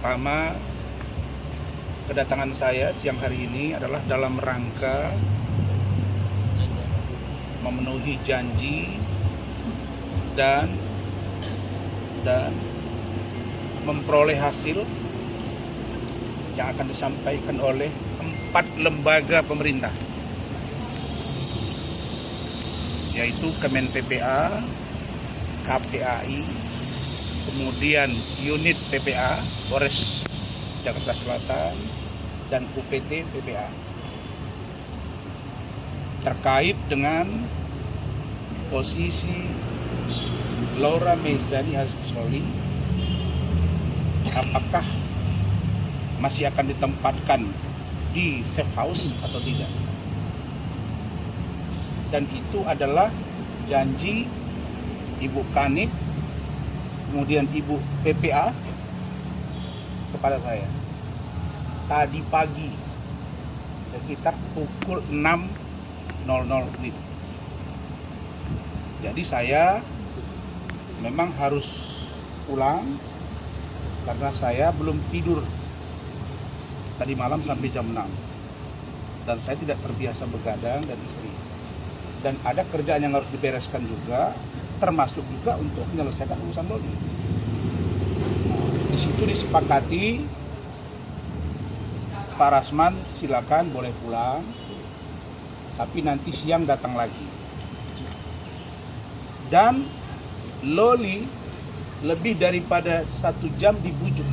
pertama, kedatangan saya siang hari ini adalah dalam rangka memenuhi janji dan memperoleh hasil yang akan disampaikan oleh 4 lembaga pemerintah, yaitu Kemen PPA, KPAI, kemudian unit PPA, Polres Jakarta Selatan, dan UPT PPA, terkait dengan posisi Laura Mezani Azhari, apakah masih akan ditempatkan di safe house atau tidak. Dan itu adalah janji Ibu Kanit, kemudian Ibu PPA kepada saya tadi pagi sekitar pukul 6.00 WIB. Jadi saya memang harus pulang karena saya belum tidur tadi malam sampai jam 6, dan saya tidak terbiasa begadang dan istri, dan ada kerjaan yang harus dibereskan juga, termasuk juga untuk menyelesaikan urusan loli. Di situ disepakati Pak Rasman silakan boleh pulang, tapi nanti siang datang lagi. Dan Loli lebih daripada 1 jam dibujuk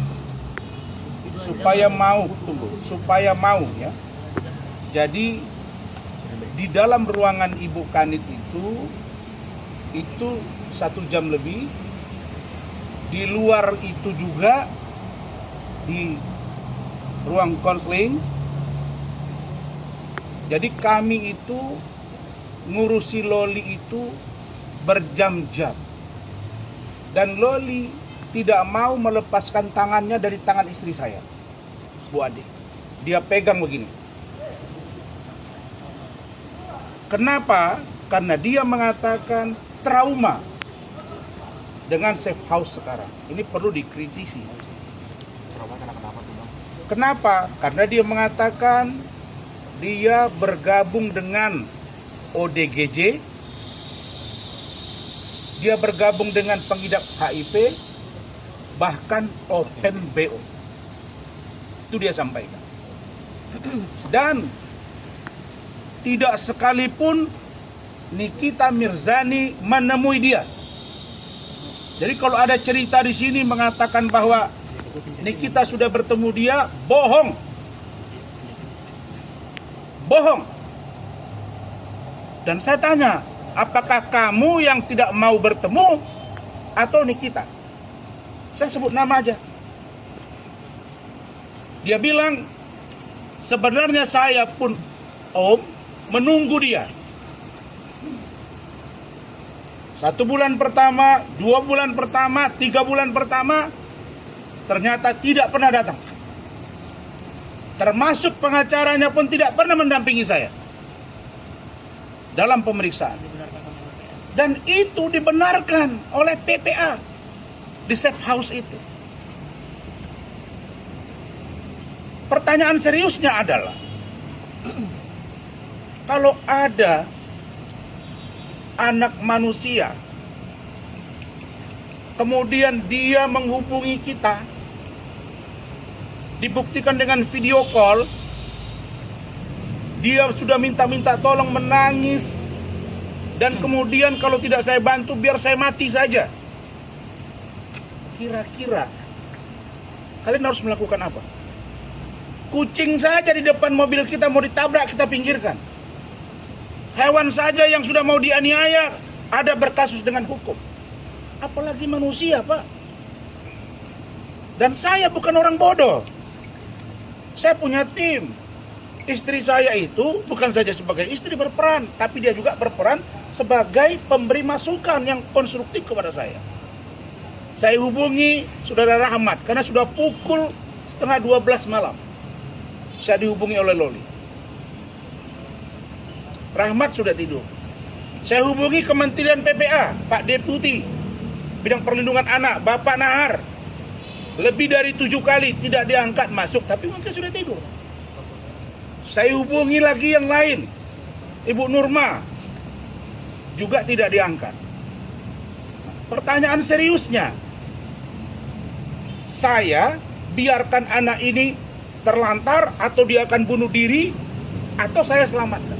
supaya mau ya. Jadi di dalam ruangan Ibu Kanit itu 1 jam lebih. Di luar itu juga di ruang konseling. Jadi kami itu ngurusi Loli itu berjam-jam, dan Loli tidak mau melepaskan tangannya dari tangan istri saya, Bu Ade. Dia pegang begini. Kenapa? Karena dia mengatakan trauma dengan safe house sekarang. Ini perlu dikritisi. Kenapa? Karena dia mengatakan dia bergabung dengan ODGJ, dia bergabung dengan pengidap HIV, bahkan Open BO. Itu dia sampaikan. Dan tidak sekalipun Nikita Mirzani menemui dia. Jadi kalau ada cerita di sini mengatakan bahwa Nikita sudah bertemu dia, bohong. Bohong. Dan saya tanya, apakah kamu yang tidak mau bertemu atau Nikita? Saya sebut nama aja. Dia bilang, sebenarnya saya pun Om menunggu dia. 1 bulan pertama, 2 bulan pertama, 3 bulan pertama, ternyata tidak pernah datang. Termasuk pengacaranya pun tidak pernah mendampingi saya dalam pemeriksaan. Dan itu dibenarkan oleh PPA di safe house itu. Pertanyaan seriusnya adalah, kalau ada anak manusia kemudian dia menghubungi kita, dibuktikan dengan video call, dia sudah minta tolong, menangis, dan kemudian kalau tidak saya bantu biar saya mati saja. Kira-kira kalian harus melakukan apa? Kucing saja di depan mobil kita mau ditabrak, kita pinggirkan. Hewan saja yang sudah mau dianiaya ada berkasus dengan hukum. Apalagi manusia, Pak. Dan saya bukan orang bodoh. Saya punya tim. Istri saya itu bukan saja sebagai istri berperan, tapi dia juga berperan sebagai pemberi masukan yang konstruktif kepada saya. Saya hubungi Saudara Rahmat karena sudah pukul 11:30 malam. Saya dihubungi oleh Loli. Rahmat sudah tidur. Saya hubungi Kementerian PPA, Pak Deputi Bidang Perlindungan Anak, Bapak Nahar. Lebih dari 7 kali tidak diangkat masuk, tapi mungkin sudah tidur. Saya hubungi lagi yang lain, Ibu Nurma, juga tidak diangkat. Pertanyaan seriusnya, saya biarkan anak ini terlantar atau dia akan bunuh diri atau saya selamatkan.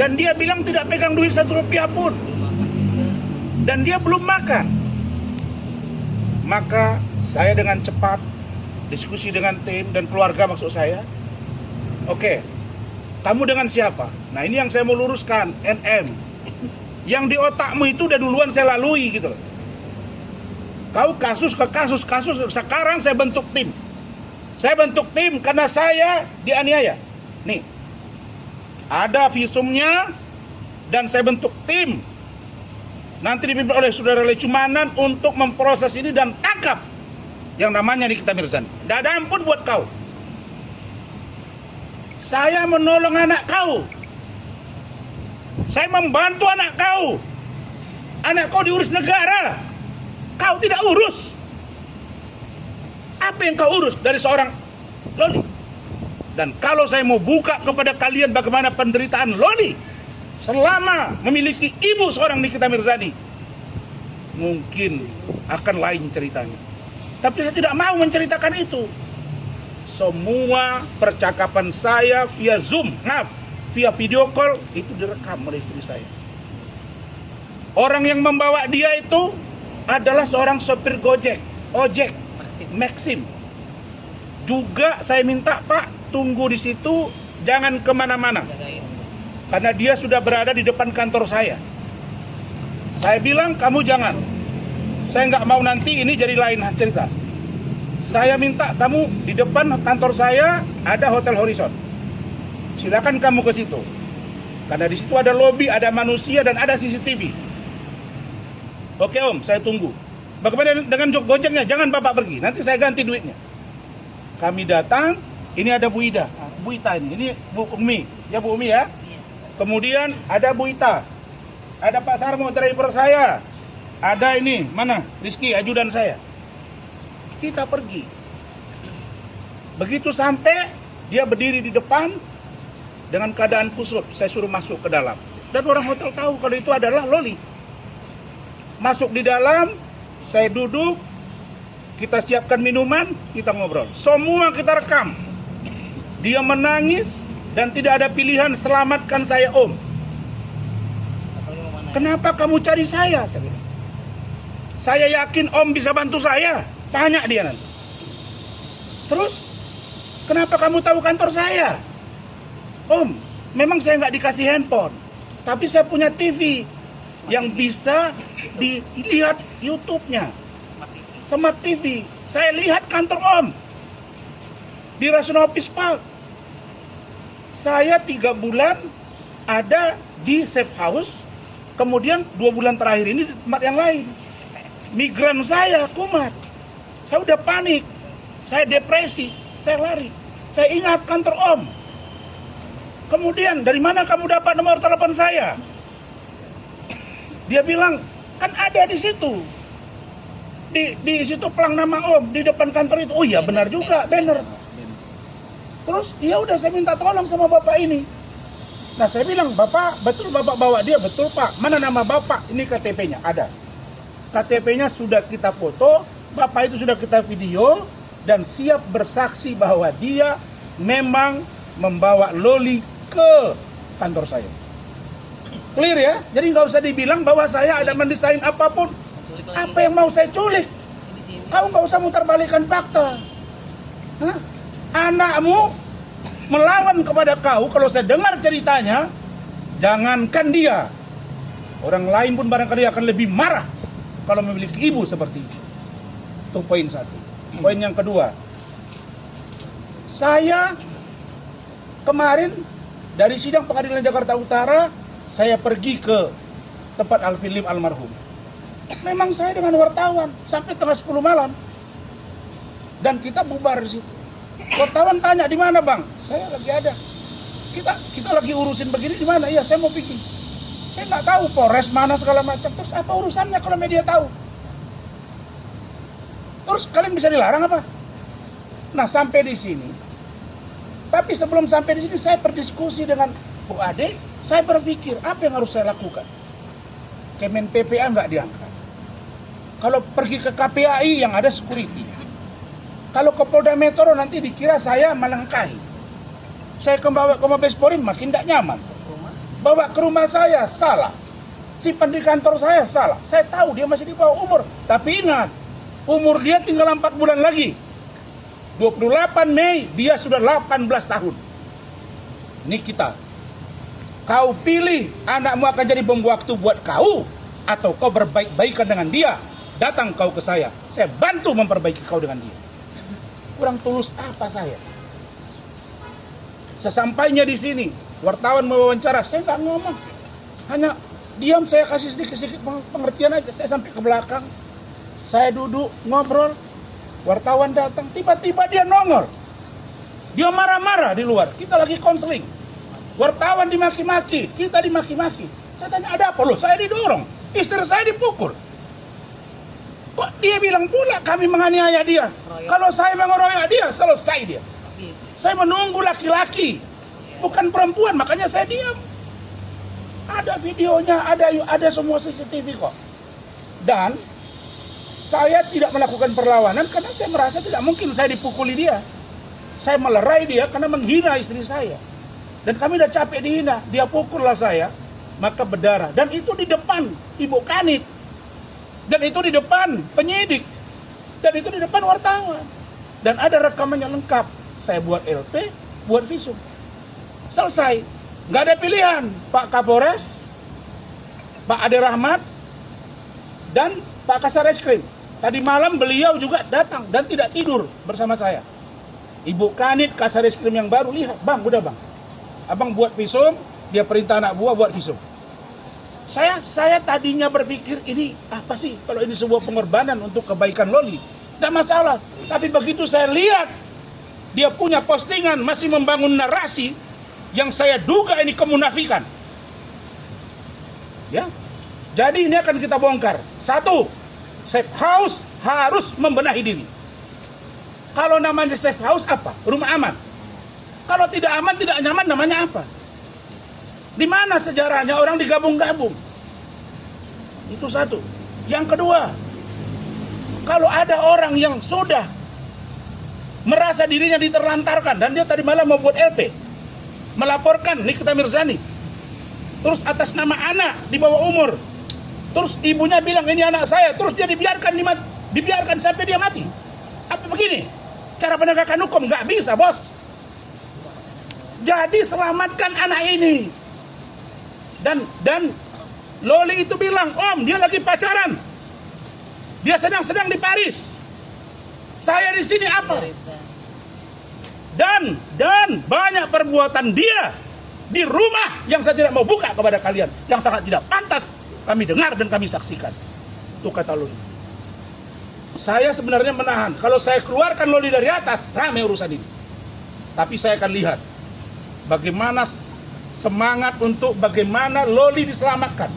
Dan dia bilang tidak pegang duit 1 rupiah pun. Dan dia belum makan. Maka saya dengan cepat diskusi dengan tim dan keluarga maksud saya. Oke, kamu dengan siapa? Nah ini yang saya mau luruskan, NM. Yang di otakmu itu udah duluan saya lalui gitu. Kau kasus ke kasus, sekarang saya bentuk tim. Saya bentuk tim karena saya dianiaya. Nih, ada visumnya dan saya bentuk tim. Nanti dipimpin oleh Saudara Lecumanan untuk memproses ini dan tangkap yang namanya Nikita Mirzani. Tidak ada ampun buat kau. Saya menolong anak kau. Saya membantu anak kau. Anak kau diurus negara. Kau tidak urus. Apa yang kau urus dari seorang Loli? Dan kalau saya mau buka kepada kalian bagaimana penderitaan Loli selama memiliki ibu seorang Nikita Mirzani, mungkin akan lain ceritanya. Tapi saya tidak mau menceritakan itu. Semua percakapan saya via Zoom, via video call itu direkam oleh istri saya. Orang yang membawa dia itu adalah seorang sopir ojek, Maxim. Juga saya minta, Pak, tunggu di situ, jangan kemana-mana. Karena dia sudah berada di depan kantor saya. Saya bilang, kamu jangan. Saya nggak mau nanti ini jadi lain cerita. Saya minta kamu di depan kantor saya ada Hotel Horizon. Silakan kamu ke situ. Karena di situ ada lobi, ada manusia, dan ada CCTV. Oke Om, saya tunggu. Bagaimana dengan Gojeknya? Jangan Bapak pergi, nanti saya ganti duitnya. Kami datang, ini ada Bu Ida. Bu Ita ini Bu Umi. Ya Bu Umi ya. Kemudian ada Bu Ita. Ada Pak Sarmo, driver saya. Ada ini, mana? Rizky, ajudan saya. Kita pergi. Begitu sampai, dia berdiri di depan dengan keadaan kusut. Saya suruh masuk ke dalam. Dan orang hotel tahu kalau itu adalah Loli. Masuk di dalam, saya duduk, kita siapkan minuman, kita ngobrol. Semua kita rekam. Dia menangis dan tidak ada pilihan, selamatkan saya Om. Kenapa kamu cari saya? Saya bilang. Saya yakin Om bisa bantu saya. Tanya dia nanti. Terus, kenapa kamu tahu kantor saya? Om, memang saya nggak dikasih handphone, tapi saya punya TV yang bisa dilihat YouTube-nya. Smart TV. Saya lihat kantor Om di Rasionopis Park. Saya 3 bulan ada di safe house, kemudian 2 bulan terakhir ini di tempat yang lain. Migran saya kumat. Saya udah panik. Saya depresi. Saya lari. Saya ingat kantor Om. Kemudian, dari mana kamu dapat nomor telepon saya? Dia bilang, kan ada di situ. Di situ pelang nama Om, di depan kantor itu. Oh iya, benar juga, benar. Terus, ya udah saya minta tolong sama Bapak ini. Nah, saya bilang, Bapak, betul Bapak bawa dia? Betul Pak. Mana nama Bapak? Ini KTP-nya, ada. KTP-nya sudah kita foto, Bapak itu sudah kita video, dan siap bersaksi bahwa dia memang membawa Loli ke kantor saya. Clear ya? Jadi nggak usah dibilang bahwa saya ada mendesain apapun. Apa yang mau saya culik? Kau nggak usah mutarbalikkan fakta. Hah? Anakmu melawan kepada kau, kalau saya dengar ceritanya, jangankan dia, orang lain pun barangkali akan lebih marah kalau memiliki ibu seperti itu. Itu poin 1. Poin yang kedua, saya kemarin dari sidang pengadilan Jakarta Utara, saya pergi ke tempat Alfilim almarhum. Memang saya dengan wartawan sampai tengah 10 malam. Dan kita bubar di situ. Wartawan tanya, di mana Bang? Saya lagi ada. Kita lagi urusin begini, di mana? Iya, saya mau pergi. Saya nggak tahu Polres mana segala macam. Terus apa urusannya kalau media tahu? Terus kalian bisa dilarang apa? Nah, sampai di sini. Tapi sebelum sampai di sini saya berdiskusi dengan Bu Ade, saya berpikir apa yang harus saya lakukan. Kemen PPA nggak diangkat. Kalau pergi ke KPAI yang ada security. Kalau ke Polda Metro nanti dikira saya melangkahi. Saya bawa ke Mabes Polri makin tidak nyaman. Bawa ke rumah saya salah. Simpan di kantor saya salah. Saya tahu dia masih di bawah umur. Tapi ingat, umur dia tinggal 4 bulan lagi. 28 Mei dia sudah 18 tahun. Ini kita. Kau pilih anakmu akan jadi bom waktu buat kau, atau kau berbaik-baikan dengan dia. Datang kau ke saya bantu memperbaiki kau dengan dia. Kurang tulus apa saya? Sesampainya di sini, wartawan mewawancara, saya nggak ngomong. Hanya diam, saya kasih sedikit-sedikit pengertian aja. Saya sampai ke belakang, saya duduk ngobrol. Wartawan datang, tiba-tiba dia nongol. Dia marah-marah di luar. Kita lagi konseling. Wartawan dimaki-maki, kita dimaki-maki. Saya tanya, ada apa loh? Saya didorong, istri saya dipukul. Kok dia bilang pula kami menganiaya dia? Kalau saya mengeroyok dia, selesai dia. Saya menunggu laki-laki, bukan perempuan, makanya saya diam. Ada videonya, ada semua CCTV kok. Dan saya tidak melakukan perlawanan karena saya merasa tidak mungkin saya dipukuli dia. Saya melerai dia karena menghina istri saya. Dan kami udah capek dihina, dia pukullah saya, maka berdarah. Dan itu di depan Ibu Kanit. Dan itu di depan penyidik. Dan itu di depan wartawan. Dan ada rekamannya lengkap. Saya buat LP, buat visum. Selesai. Nggak ada pilihan. Pak Kapolres, Pak Ade Rahmat, dan Pak Kasar Eskrim. Tadi malam beliau juga datang dan tidak tidur bersama saya. Ibu Kanit, Kasar Eskrim yang baru, lihat, bang, udah bang. Abang buat visum, dia perintah anak buah buat visum. Saya tadinya berpikir ini apa sih kalau ini sebuah pengorbanan untuk kebaikan Loli. Tidak masalah. Tapi begitu saya lihat dia punya postingan masih membangun narasi yang saya duga ini kemunafikan. Ya. Jadi ini akan kita bongkar. Satu, safe house harus membenahi diri. Kalau namanya safe house apa? Rumah aman. Kalau tidak aman, tidak nyaman, namanya apa? Di mana sejarahnya orang digabung-gabung? Itu satu. Yang kedua, kalau ada orang yang sudah merasa dirinya diterlantarkan dan dia tadi malam mau buat LP, melaporkan Nikita Mirzani, terus atas nama anak di bawah umur, terus ibunya bilang ini anak saya, terus dia dibiarkan sampai dia mati. Apa begini? Cara penegakan hukum? Nggak bisa, bos. Jadi selamatkan anak ini. Dan Loli itu bilang, Om, dia lagi pacaran. Dia sedang di Saya di sini apa? Dan banyak perbuatan dia di rumah yang saya tidak mau buka kepada kalian, yang sangat tidak pantas kami dengar dan kami saksikan. Itu kata Loli. Saya sebenarnya menahan. Kalau saya keluarkan Loli dari atas, ramai urusan ini. Tapi saya akan lihat bagaimana semangat untuk bagaimana Loli diselamatkan.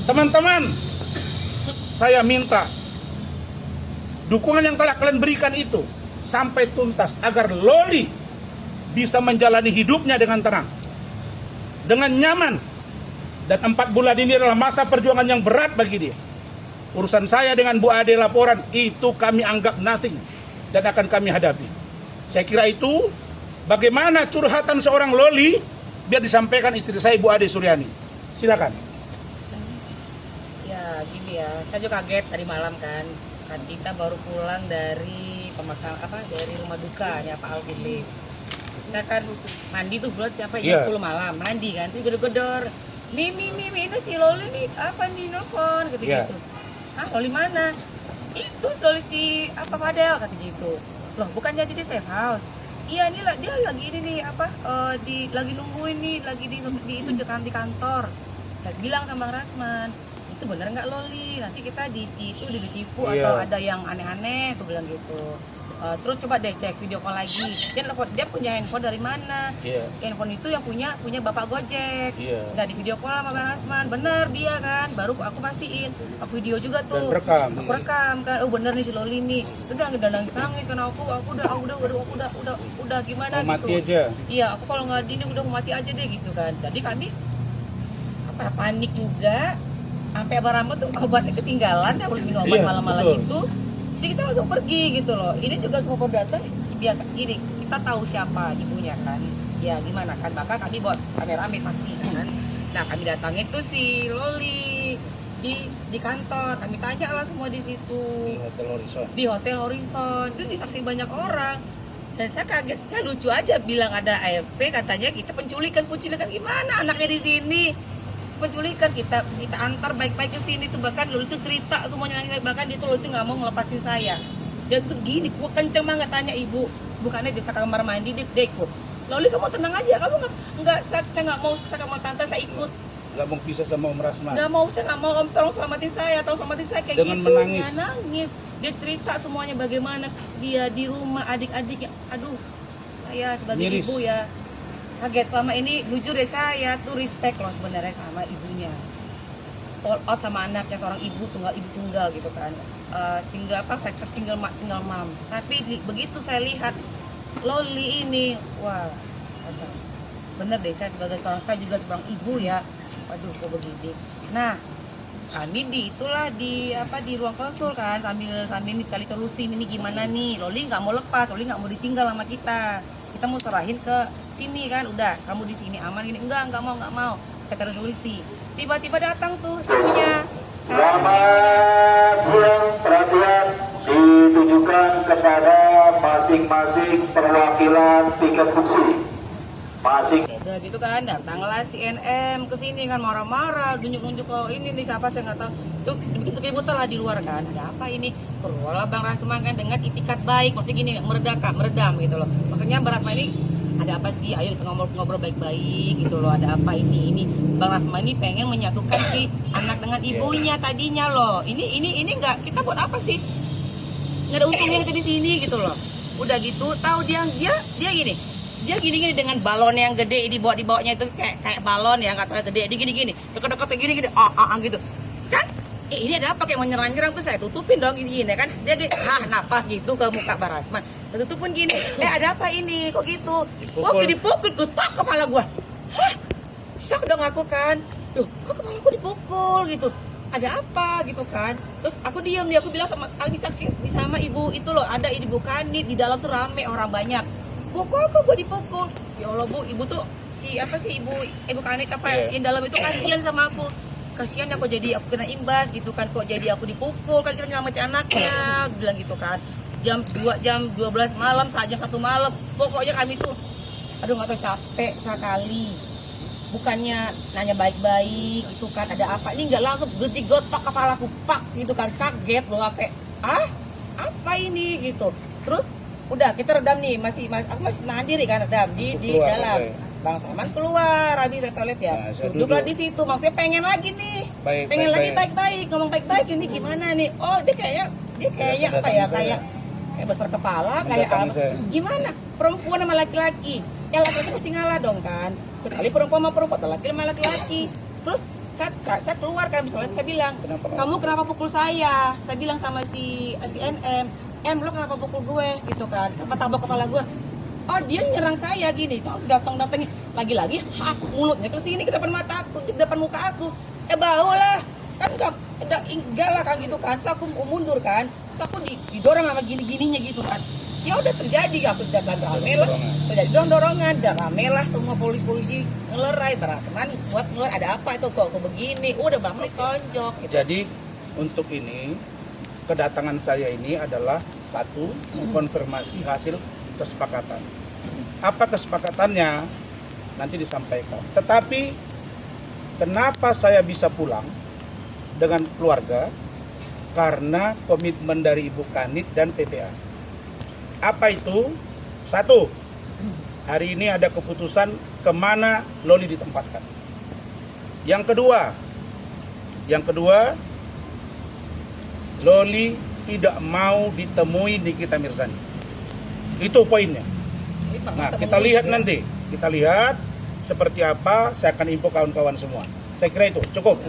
Teman-teman, saya minta dukungan yang telah kalian berikan itu sampai tuntas agar Loli bisa menjalani hidupnya dengan tenang, dengan nyaman. Dan 4 bulan ini adalah masa perjuangan yang berat bagi dia. Urusan saya dengan Bu Ade laporan itu kami anggap nothing dan akan kami hadapi. Saya kira itu bagaimana curhatan seorang Loli biar disampaikan istri saya Bu Ade Suryani. Silakan. Ya gini ya, saya juga kaget tadi malam kan kita baru pulang dari dari rumah duka ya Pak Alvin. Saya kan mandi tuh bulat jam 10 malam mandi kan, tuh gedor-gedor. Mimi itu si Loli nih apa nih nelfon gitu. Ah, Loli mana? Itu Loli si Fadel kata gitu. Loh, bukan jadi di safe house. Iya nih dia lagi ini nih lagi nungguin nih, lagi di kantor. Saya bilang sama Bang Rasman, itu bener nggak Loli? Nanti kita ditipu atau ada yang aneh-aneh, aku bilang gitu. Terus coba deh cek video call lagi. Dia punya handphone dari mana? Iya. Handphone itu yang punya bapak Gojek. Iya. Udah di video call sama Bang Rasman, bener dia kan. Baru aku pastiin. Aku video juga tuh. Dan rekam. Aku rekam kan. Oh bener nih si Loli nih. Udah nangis karena aku udah gimana Mau gitu. mati aja. Iya, aku kalau nggak ini udah mau mati aja deh gitu kan. Jadi kami panik juga. Sampai Abang Rahmat tuh obatnya ketinggalan, harus minum obat Iya, malam-malam betul. itu. Jadi kita langsung pergi gitu loh. Ini juga semua datang biar gini, kita tahu siapa ibunya kan. Ya gimana kan, maka kami buat rame-rame saksi kan. Nah kami datangin tuh si Loli di kantor. Kami tanya lah semua di situ. Di Hotel Horizon. Di Hotel Horizon itu disaksi banyak orang. Dan saya kaget, saya lucu aja bilang ada ARP, katanya kita penculikan gimana anaknya di sini. Penculikan kita antar baik-baik ke sini tuh, bahkan Loli tuh cerita semuanya, bahkan dia tuh Loli tuh nggak mau ngelepasin saya. Dia tuh gini, gua kenceng banget tanya ibu, bukannya di kamar mandi dia ikut. Loli kamu tenang aja, kamu nggak saya nggak mau ke kamar tante, saya ikut. Nggak mau pisah sama Om Rasman. Nggak mau, saya nggak mau, om tolong selamatin saya kayak Dengan gitu. menangis. Nggak nangis. Dia cerita semuanya bagaimana dia di rumah adik-adiknya. Aduh, saya sebagai Miris. ibu ya kaget. Selama ini jujur deh saya tuh respect loh sebenarnya sama ibunya, all out sama anaknya, seorang ibu tunggal gitu kan, single mom. Tapi begitu saya lihat Loli ini, wah kacau. Bener deh, saya juga seorang ibu ya, waduh kok begini. Nah kami di ruang konsul kan, sambil cari solusi ini gimana nih. Loli nggak mau lepas, Loli nggak mau ditinggal sama kita mau serahin ke sini kan. Udah kamu di sini aman gini, enggak mau, kita resolusi. Tiba-tiba datang tuh ibunya. Selamat siang, perhatian ditujukan kepada masing-masing perwakilan tiket fungsi. Udah gitu kan, datanglah si NM ke sini kan, marah-marah, nunjuk-nunjuk ke ini nih siapa saya nggak tahu. Tuh begitu keributan lah di luar kan, ada apa ini? Keluarlah Bang Rasman kan dengan itikat baik, maksudnya gini, meredam gitu loh. Maksudnya Bang Rasman ini ada apa sih? Ayo kita ngobrol baik-baik gitu loh. Ada apa ini? Bang Rasman ini pengen menyatukan si anak dengan ibunya tadinya loh. Ini nggak, kita buat apa sih? Nggak ada untungnya kita di sini gitu loh. Udah gitu, tahu dia gini. Dia gini dengan balon yang gede dibawanya itu kayak balon yang katanya gede, dia gini deket-deket gini gitu kan. Ini ada apa, kayak mau nyerang tuh saya tutupin dong gini kan. Dia napas gitu ke muka Bang Rasman, tutupin gini. Ada apa ini kok gitu? Dipukul ketok kepala gua. Shock dong aku kan. Loh kok kepala gua dipukul gitu, ada apa gitu kan. Terus aku diam nih, aku bilang sama saksi sama ibu itu loh, ada ibu Kanit di dalam tuh rame orang banyak. Bu, kok gue dipukul? Ya Allah bu, ibu tuh ibu Kanit yang dalam itu kasihan sama aku. Kasihan ya kok jadi aku kena imbas gitu kan, kok jadi aku dipukul kan, kita nyelamatin anaknya, bilang gitu kan. Jam 12 malam, jam 1 malam, pokoknya kami tuh aduh nggak tahu, capek sekali. Bukannya nanya baik-baik gitu kan, ada apa ini, nggak langsung gotok kepalaku pak gitu kan, kaget loh sampai apa ini gitu. Terus udah kita redam nih, aku masih nahan diri kan, redam di dalam. Bang Salman keluar habis dari toilet ya, duduklah di situ, maksudnya pengen lagi nih, pengen lagi baik-baik, ngomong baik-baik, ini gimana nih. Oh dia kayaknya apa ya, kayak besar kepala, kayak apa, gimana perempuan sama laki-laki, ya laki-laki pasti ngalah dong kan, kecuali perempuan sama perempuan, laki sama laki-laki. Terus saya keluar kan, misalnya saya bilang, kamu kenapa pukul saya bilang sama si NM, lo kenapa pukul gue gitu kan, apa tabok kepala gue. Oh dia nyerang saya gini, datangin lagi-lagi, mulutnya ke sini, ke depan mata aku, ke depan muka aku, bau lah kan, enggak lah kan gitu kan. Terus aku mundur kan, terus aku didorong sama gininya gitu kan. Ya udah terjadi, aku udah rame lah, terjadi dorongan, udah rame lah, semua polisi ngelerai, Rasman buat ngelerai, ada apa itu kok begini, udah banget ditonjok gitu. Jadi untuk ini, kedatangan saya ini adalah satu, mengkonfirmasi hasil kesepakatan. Apa kesepakatannya nanti disampaikan. Tetapi kenapa saya bisa pulang dengan keluarga? Karena komitmen dari Ibu Kanit dan PPA. Apa itu? Satu, hari ini ada keputusan kemana Loli ditempatkan. Yang kedua, Loli tidak mau ditemui Nikita Mirzani. Itu poinnya. Ini Pak Nah, Mata kita mau- lihat nanti. Kita lihat seperti apa, saya akan info kawan-kawan semua. Saya kira itu cukup.